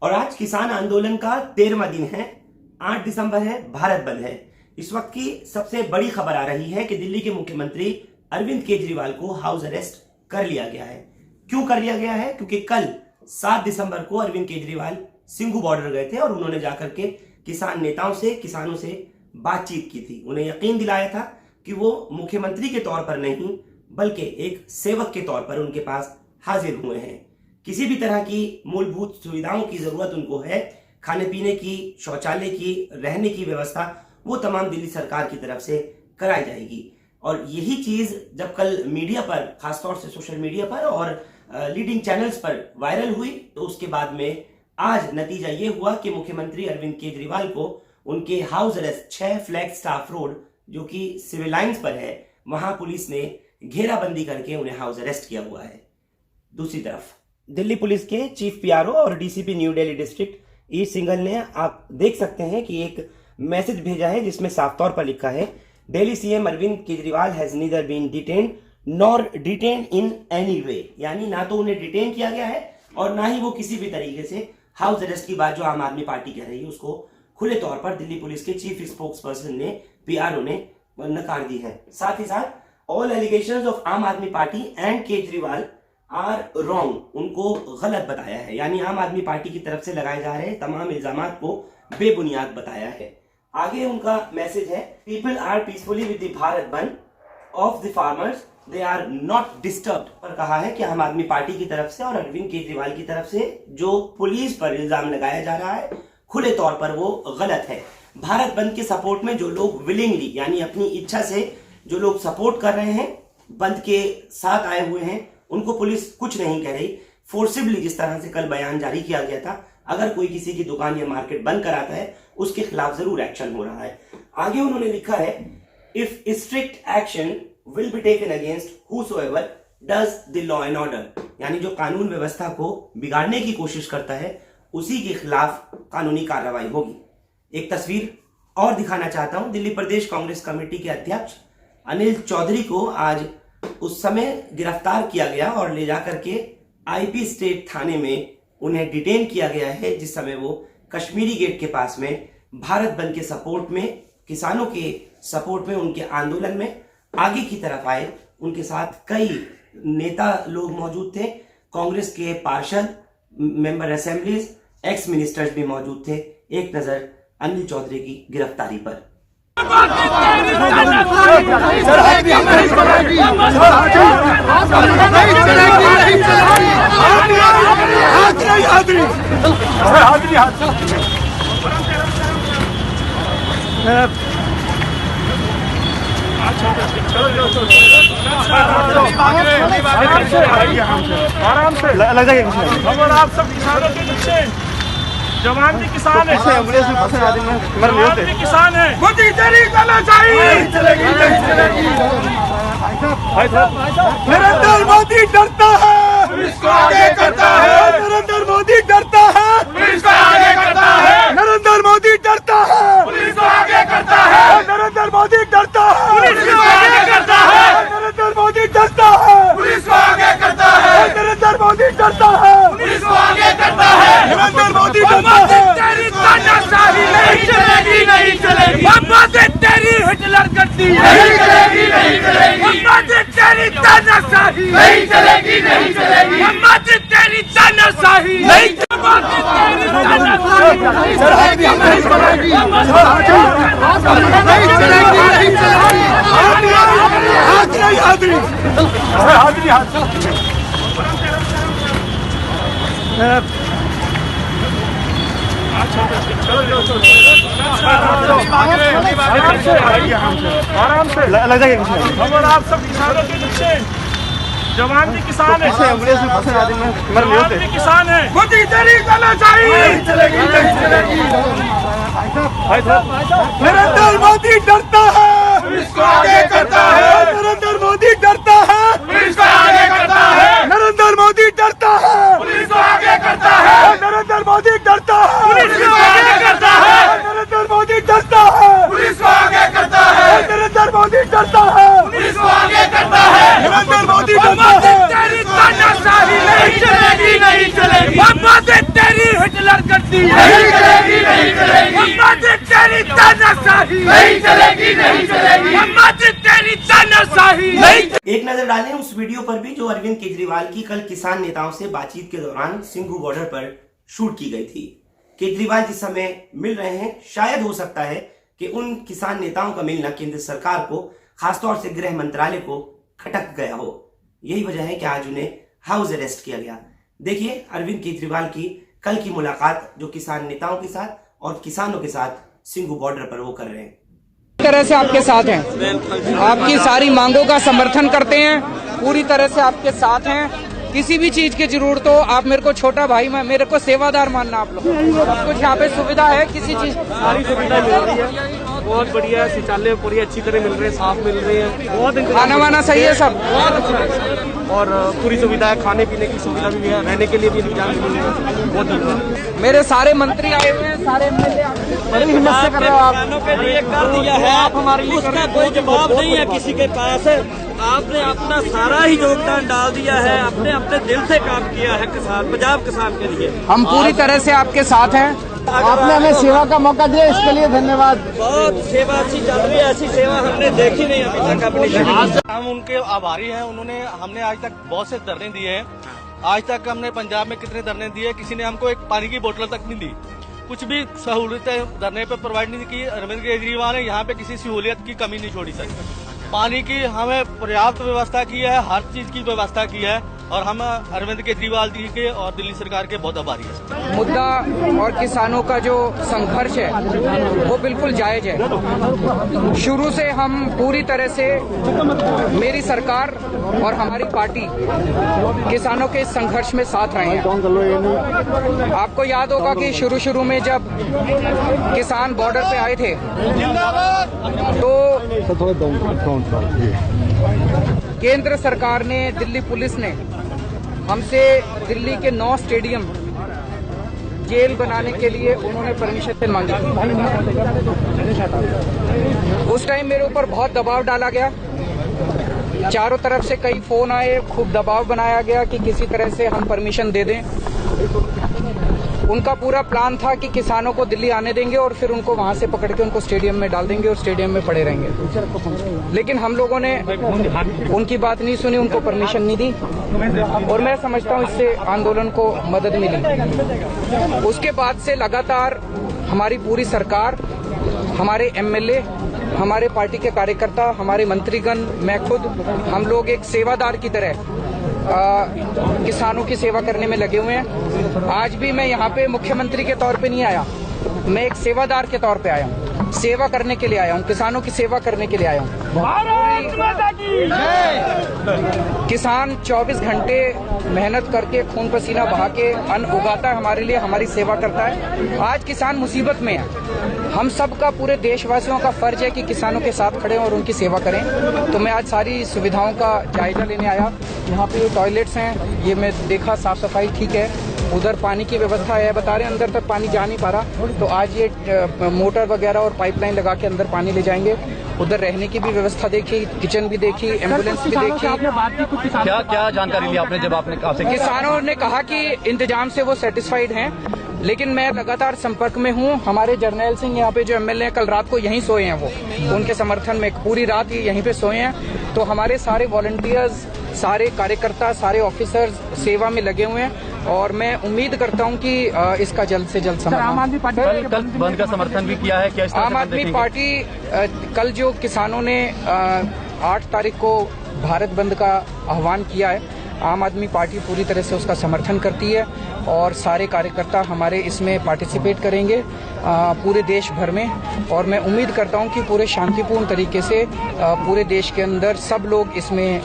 और आज किसान आंदोलन का 13वां दिन है। 8 दिसंबर है, भारत बंद है। इस वक्त की सबसे बड़ी खबर आ रही है कि दिल्ली के मुख्यमंत्री अरविंद केजरीवाल को हाउस अरेस्ट कर लिया गया है। क्यों कर लिया गया है? क्योंकि कल 7 दिसंबर को अरविंद केजरीवाल सिंघू बॉर्डर गए थे और उन्होंने जाकर के किसान नेताओं से, किसानों से बातचीत की थी। उन्हें यकीन दिलाया था कि वो मुख्यमंत्री के तौर पर नहीं बल्कि एक सेवक के तौर पर उनके पास हाजिर हुए हैं। किसी भी तरह की मूलभूत सुविधाओं की जरूरत उनको है, खाने पीने की, शौचालय की, रहने की व्यवस्था, वो तमाम दिल्ली सरकार की तरफ से कराई जाएगी। और यही चीज जब कल मीडिया पर, खासतौर से सोशल मीडिया पर और लीडिंग चैनल्स पर वायरल हुई, तो उसके बाद में आज नतीजा ये हुआ कि मुख्यमंत्री अरविंद केजरीवाल को उनके house arrest 6 flag staff road, जो कि सिविल लाइंस पर है, वहां पुलिस ने घेराबंदी करके उन्हें हाउस अरेस्ट किया हुआ है। दूसरी तरफ दिल्ली पुलिस के चीफ पीआरओ और डीसीपी न्यू दिल्ली डिस्ट्रिक्ट ई सिंघल ने, आप देख सकते हैं कि एक मैसेज भेजा है जिसमें साफ तौर पर लिखा है, Delhi CM Arvind Kejriwal has neither been detained nor detained in any way. यानी ना तो उन्हें डिटेन किया गया है और ना ही वो किसी भी तरीके से हाउस अरेस्ट की बात जो आम आदमी पार्टी कह रही है उसको खुले तौर पर दिल्ली पुलिस के चीफ स्पोक्स पर्सन ने, पीआरओ ने नकार दी है। साथ ही साथ all allegations of Aam Aadmi Party and Kejriwal are wrong, उनको गलत बताया है। यानी आम आदमी पार्टी की तरफ से लगाए जा रहे तमाम इल्जामात को बेबुनियाद बताया है। आगे उनका मैसेज है, people are peacefully with the Bharat bandh of the farmers, they are not disturbed. पर कहा है कि आम आदमी पार्टी की तरफ से और अरविंद केजरीवाल की तरफ से जो पुलिस पर इल्जाम लगाया जा रहा है खुले तौर पर वो गलत है। भारत बंद के सपोर्ट में जो लोग विलिंगली, यानी अपनी इच्छा से जो लोग सपोर्ट कर रहे हैं, बंद के साथ आए हुए हैं, उनको पुलिस कुछ नहीं कह रही। फोर्सिबली, जिस तरह से कल बयान जारी किया गया था, अगर कोई किसी की दुकान या मार्केट बंद कराता है उसके खिलाफ जरूर एक्शन हो रहा है। आगे उन्होंने लिखा है, if strict action will be taken against whosoever does the law and order. यानी जो कानून व्यवस्था को बिगाड़ने की कोशिश करता है उसी के खिलाफ कानूनी कार्रवाई होगी। एक तस्वीर और दिखाना चाहता हूं, दिल्ली प्रदेश कांग्रेस कमेटी के अध्यक्ष अनिल चौधरी को आज उस समय गिरफ्तार किया गया और ले जाकर के आईपी स्टेट थाने में उन्हें डिटेन किया गया है, जिस समय वो कश्मीरी गेट के पास में भारत बंद के सपोर्ट में, किसानों के सपोर्ट में, उनके आंदोलन में आगे की तरफ आए। उनके साथ कई नेता लोग मौजूद थे, कांग्रेस के पार्षद, मेंबर असेंबलीज, एक्स मिनिस्टर्स भी मौजूद थे। एक नजर अनिल चौधरी की गिरफ्तारी पर। आराम से लग जाएगा। खबर आप सब किसानों के नीचे, जवान भी किसान है, जवान भी किसान है। मोदी तेरी जाना चाहिए, नरेंद्र मोदी डरता है, पुलिस को आगे करता है, नरेंद्र मोदी डरता है, पुलिस को आगे करता है, नरेंद्र मोदी डरता है, पुलिस को आगे करता है, नरेंद्र मोदी डरता है, पुलिस को आगे करता है, नरेंद्र मोदी डरता है, पुलिस को आगे करता है, नरेंद्र मोदी डरता है, पुलिस को आगे करता है, नरेंद्र मोदी डरता है। तेरी तानाशाही नहीं चलेगी, नहीं चलेगी। तेरी हिटलर गद्दी नहीं चलेगी, नहीं चलेगी। तेरी तानाशाही नहीं चलेगी, नहीं चलेगी। तेरी तानाशाही नहीं चलेगी, तेरी तानाशाही नहीं चलेगी, नहीं चलेगी। नहीं चलेगी, नहीं चलेगी। हाथ नहीं, हाथ नहीं, हाथ आराम से लग जाएगा। खबर आप सब किसानों के नीचे, जवान भी किसान है, जवान भी किसान है। मोदी तेरी जाना चाहिए, नरेंद्र मोदी डरता है, पुलिस को आगे करता है, नरेंद्र मोदी डरता है, पुलिस को आगे करता है, नरेंद्र मोदी डरता है, पुलिस को आगे करता है, नरेंद्र मोदी डरता है, पुलिस को आगे करता है, नरेंद्र मोदी डरता है, पुलिस को आगे करता है, नरेंद्र मोदी डरता है, पुलिस को आगे करता है, नरेंद्र मोदी डरता है। तेरी तानाशाही नहीं चलेगी, नहीं चलेगी। तेरी हिटलर चलेगी, नहीं चलेगी, नहीं चलेगी। हिम्मत तेरी तानाशाही नहीं चलेगी, नहीं चलेगी। हिम्मत तेरी तानाशाही नहीं। एक नजर डालें उस वीडियो पर भी जो अरविंद केजरीवाल की कल किसान नेताओं से बातचीत के दौरान सिंघू बॉर्डर पर शूट की गई थी। केजरीवाल जिस समय मिल रहे हैं, शायद हो सकता है कि उन किसान नेताओं का मिलना केंद्र सरकार को, खासतौर से गृह मंत्रालय को खटक गया हो। यही वजह है कि आज उन्हें हाउस अरेस्ट किया गया। देखिए अरविंद केजरीवाल की कल की मुलाकात जो किसान नेताओं के साथ और किसानों के साथ सिंघू बॉर्डर पर वो कर रहे हैं। तरह से आपके साथ हैं, आपकी सारी मांगों का समर्थन करते हैं, पूरी तरह से आपके साथ हैं। किसी भी चीज की जरूरत हो आप मेरे को छोटा भाई, मेरे को सेवादार मानना। आप लोग कुछ यहाँ पे सुविधा है, किसी चीज सारी सुविधा मिल रही है, बहुत बढ़िया है। शौचालय पूरी अच्छी तरह मिल रहे हैं, साफ मिल रहे हैं, बहुत खाना वाना सही है सब, बहुत अच्छा। और पूरी सुविधा है, खाने पीने की सुविधा भी है, रहने के लिए भी इंतजाम मिल रहे हैं, बहुत धन्यवाद। मेरे सारे मंत्री आए हुए हैं, सारे एमएलए बड़ी हिम्मत से कर रहे हो आप। किसानों के लिए कर दिया है, आप हमारे लिए उसका कोई जवाब नहीं है किसी के पास। आपने अपना सारा ही योगदान डाल दिया है, आपने अपने दिल से काम किया है किसान, पंजाब किसान के लिए। हम पूरी तरह से आपके साथ हैं, आपने हमें सेवा का मौका दिया, इसके लिए धन्यवाद। बहुत सेवा अच्छी चल रही है, ऐसी सेवा हमने देखी नहीं अभी तक अपनी। हम उनके आभारी हैं, उन्होंने हमने आज तक बहुत से धरने दिए हैं। आज तक हमने पंजाब में कितने धरने दिए, किसी ने हमको एक पानी की बोतल तक नहीं दी, कुछ भी सहूलियतें धरने पे प्रोवाइड नहीं की। अरविंद केजरीवाल ने यहाँ पे किसी सहूलियत की कमी नहीं छोड़ी सर। पानी की हमें पर्याप्त व्यवस्था की है, हर चीज की व्यवस्था की है, और हम अरविंद केजरीवाल जी के और दिल्ली सरकार के बहुत आभारी हैं। मुद्दा और किसानों का जो संघर्ष है वो बिल्कुल जायज है। शुरू से हम पूरी तरह से, मेरी सरकार और हमारी पार्टी किसानों के इस संघर्ष में साथ रहे हैं। आपको याद होगा कि शुरू में जब किसान बॉर्डर पे आए थे तो केंद्र सरकार ने, दिल्ली पुलिस ने हमसे दिल्ली के 9 स्टेडियम जेल बनाने के लिए उन्होंने परमिशन मांगी। उस टाइम मेरे ऊपर बहुत दबाव डाला गया, चारों तरफ से कई फोन आए, खूब दबाव बनाया गया कि किसी तरह से हम परमिशन दे दें। उनका पूरा प्लान था कि किसानों को दिल्ली आने देंगे और फिर उनको वहां से पकड़ के उनको स्टेडियम में डाल देंगे और स्टेडियम में पड़े रहेंगे। लेकिन हम लोगों ने उनकी बात नहीं सुनी, उनको परमिशन नहीं दी, और मैं समझता हूं इससे आंदोलन को मदद मिली। उसके बाद से लगातार हमारी पूरी सरकार, हमारे एमएलए, हमारे पार्टी के कार्यकर्ता, हमारे मंत्रीगण, मैं खुद, हम लोग एक सेवादार की तरह किसानों की सेवा करने में लगे हुए हैं। आज भी मैं यहाँ पे मुख्यमंत्री के तौर पे नहीं आया, मैं एक सेवादार के तौर पे आया हूँ, सेवा करने के लिए आया हूँ, किसानों की सेवा करने के लिए आया हूँ। किसान 24 घंटे मेहनत करके, खून पसीना बहा के अन्न उगाता है हमारे लिए, हमारी सेवा करता है। आज किसान मुसीबत में है, हम सब का, पूरे देशवासियों का फर्ज है कि किसानों के साथ खड़े और उनकी सेवा करें। तो मैं आज सारी सुविधाओं का जायजा लेने आया। यहाँ पे टॉयलेट्स हैं, ये मैं देखा, साफ सफाई ठीक है, उधर पानी की व्यवस्था है, बता रहे हैं अंदर तक पानी जा नहीं पा रहा, तो आज ये मोटर वगैरह और पाइपलाइन लगा के अंदर पानी ले जाएंगे। उधर रहने की भी व्यवस्था देखी, किचन भी देखी, एम्बुलेंस भी देखी। क्या जानकारी ली आपने जब आपने आपसे? किसानों ने कहा कि इंतजाम से वो सेटिस्फाइड हैं, लेकिन मैं लगातार संपर्क में हूं। हमारे जर्नैल सिंह यहाँ पे जो एमएलए कल रात को यहीं सोए हैं, वो उनके समर्थन में पूरी रात ही यहीं पे सोए हैं। तो हमारे सारे वॉलंटियर्स, सारे कार्यकर्ता, सारे ऑफिसर्स सेवा में लगे हुए हैं, और मैं उम्मीद करता हूं कि इसका जल्द से जल्द समाधान। आम आदमी पार्टी कल बंद का समर्थन भी किया है क्या? आम आदमी पार्टी कल जो किसानों ने 8 तारीख को भारत बंद का आह्वान किया है, आम आदमी पार्टी पूरी तरह से उसका समर्थन करती है, और सारे कार्यकर्ता हमारे इसमें पार्टिसिपेट करेंगे पूरे देश भर में। और मैं उम्मीद करता हूं कि पूरे शांतिपूर्ण तरीके से पूरे देश के अंदर सब लोग इसमें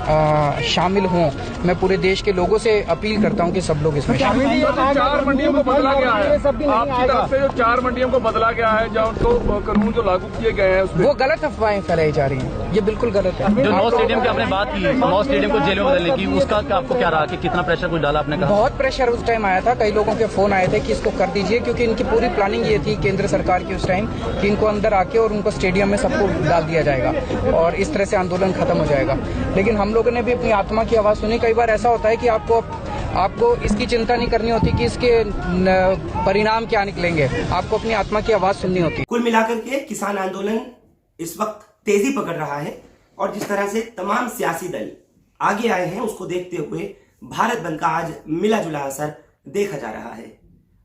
शामिल हों। मैं पूरे देश के लोगों से अपील करता हूं कि सब लोग इसमें शामिल हों। 4 मंडियों को बदला गया है, आपकी तरफ से जो 4 मंडियों को बदला गया है, जो उनको कानून जो लागू किए गए हैं, वो गलत अफवाहें फैलाई जा रही हैं, ये बिल्कुल गलत है। जो 9 स्टेडियम की आपने बात की, 9 स्टेडियम को जेलों में बदलने की, उसका आपको क्या रहा कि कितना प्रेशर कुछ डाला आपने? कहा बहुत प्रेशर उस टाइम आया था, कई लोगों के फोन आए थे कि इसको कर दीजिए, क्योंकि इनकी पूरी प्लानिंग ये थी केंद्र सरकार की उस टाइम कि इनको अंदर आके और उनको स्टेडियम में सबको डाल दिया जाएगा और इस तरह से आंदोलन खत्म हो जाएगा। लेकिन हम लोगों ने भी अपनी आत्मा की आवाज सुनी। कई बार ऐसा होता है कि आपको आपको इसकी चिंता नहीं करनी होती कि इसके परिणाम क्या निकलेंगे, आपको अपनी आत्मा की आवाज सुननी होती। कुल मिलाकर के किसान आंदोलन इस वक्त तेजी पकड़ रहा है और जिस तरह से तमाम सियासी दल आगे आए हैं उसको देखते हुए भारत बंद का आज मिला जुला असर देखा जा रहा है।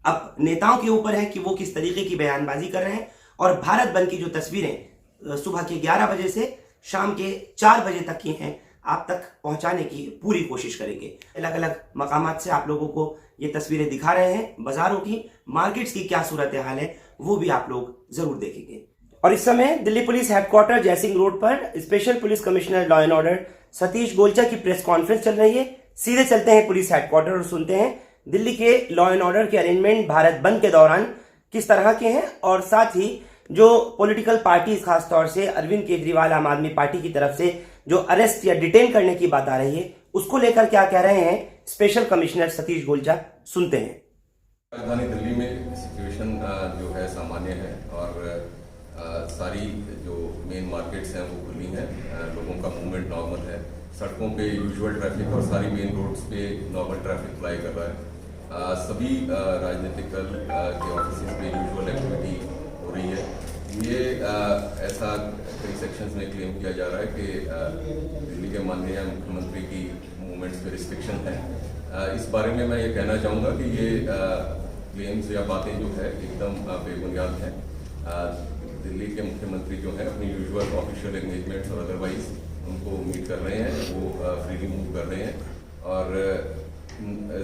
अब नेताओं के ऊपर है कि वो किस तरीके की बयानबाजी कर रहे हैं और भारत बंद की जो तस्वीरें सुबह के 11 बजे से शाम के 4 बजे तक की हैं आप तक पहुंचाने की पूरी कोशिश करेंगे। अलग अलग मकामात से आप लोगों को ये तस्वीरें दिखा रहे हैं। बाजारों की, मार्केट्स की क्या सूरत हाल है वो भी आप लोग जरूर देखेंगे। और इस समय Delhi police headquarter Jaisingh road पर special police commissioner law and order Satish Golcha की प्रेस कॉन्फ्रेंस चल रही है। सीधे चलते हैं पुलिस हेडक्वार्टर और सुनते हैं दिल्ली के लॉ एंड ऑर्डर के अरेंजमेंट भारत बंद के दौरान किस तरह के हैं और साथ ही जो पॉलिटिकल पार्टीज खासतौर से अरविंद केजरीवाल आम आदमी पार्टी की तरफ से जो अरेस्ट या डिटेन करने की बात आ रही है उसको लेकर क्या कह रहे हैं स्पेशल कमिश्नर सतीश गोलचा, सुनते हैं। राजधानी दिल्ली में सिचुएशन जो है सामान्य है और सारी जो मेन मार्केट्स हैं वो खुली हैं, लोगों का मूवमेंट नॉर्मल है, सड़कों पे यूजुअल ट्रैफिक और सारी मेन रोड्स पे नॉर्मल ट्रैफिक फ्लाई कर रहा है। सभी राजनीतिक दल के ऑफिस पे यूजुअल एक्टिविटी हो रही है। ये ऐसा कई सेक्शंस में क्लेम किया जा रहा है कि दिल्ली के माननीय मुख्यमंत्री की मूवमेंट्स पे रिस्ट्रिक्शन है। इस बारे में मैं ये कहना चाहूँगा कि ये क्लेम्स या बातें जो है एकदम बेबुनियाद हैं। दिल्ली के मुख्यमंत्री जो है अपनी यूजुअल ऑफिशियल एंगेजमेंट्स और अदरवाइज उनको मीट कर रहे हैं, वो फ्रीली मूव कर रहे हैं और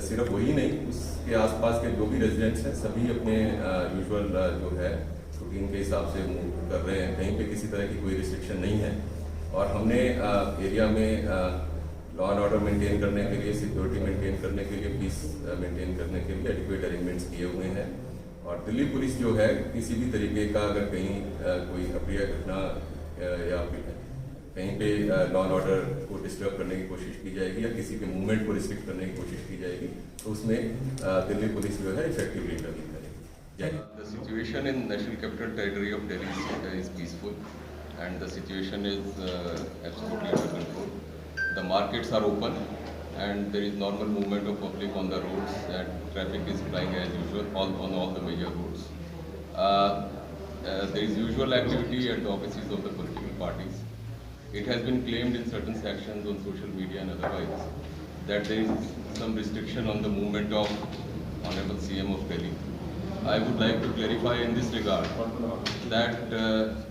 सिर्फ वही नहीं, उसके आसपास के जो भी रेजिडेंट्स हैं सभी अपने यूजुअल जो है रूटीन के हिसाब से मूव कर रहे हैं। कहीं पे किसी तरह की कोई रिस्ट्रिक्शन नहीं है और हमने एरिया में लॉ एंड ऑर्डर मेंटेन करने के लिए, सिक्योरिटी मेंटेन करने के लिए, पीस मेंटेन करने के लिए एडिक्वेट अरेंजमेंट्स किए हुए हैं। और दिल्ली पुलिस जो है किसी भी तरीके का अगर कहीं कोई अप्रिय घटना या कहीं पे लॉ एंड ऑर्डर को डिस्टर्ब करने की कोशिश की जाएगी या किसी के मूवमेंट को रिस्ट्रिक्ट करने की कोशिश की जाएगी तो उसमें दिल्ली पुलिस जो है इफेक्टिवली इंटरवीन करेगी। The situation in National Capital Territory of Delhi is peaceful and the situation is absolutely under control. The markets are open and there is normal movement of public on the roads and traffic is flying as usual on all the major roads. There is usual activity at the offices of the political parties. It has been claimed in certain sections on social media and otherwise that there is some restriction on the movement of Honorable CM of Delhi. I would like to clarify in this regard that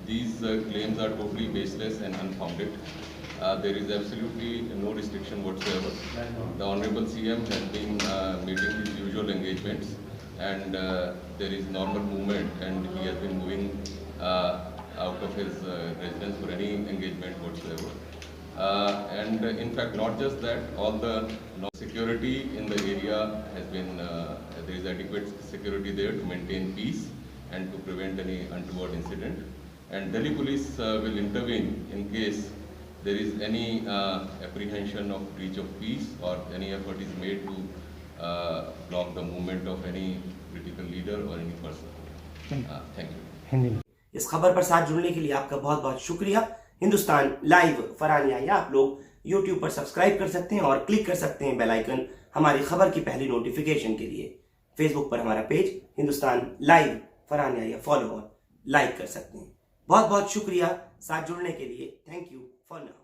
these claims are totally baseless and unfounded. There is absolutely no restriction whatsoever. The Honorable CM has been meeting his usual engagements and there is normal movement and he has been moving out of his residence for any engagement whatsoever. And in fact, not just that, all the security in the area has been, there is adequate security there to maintain peace and to prevent any untoward incident. And Delhi police will intervene in case there is any apprehension of breach of peace or any effort is made to block the movement of any political leader or any person. Thank you. इस खबर पर साथ जुड़ने के लिए आपका बहुत बहुत शुक्रिया। हिंदुस्तान लाइव फरहान याह्या आप लोग YouTube पर सब्सक्राइब कर सकते हैं और क्लिक कर सकते हैं बेल आइकन हमारी खबर की पहली नोटिफिकेशन के लिए। फेसबुक पर हमारा page Hindustan live Farhan Yahya follow और लाइक कर सकते हैं। बहुत बहुत शुक्रिया साथ जुड़ने के लिए। Thank you for now.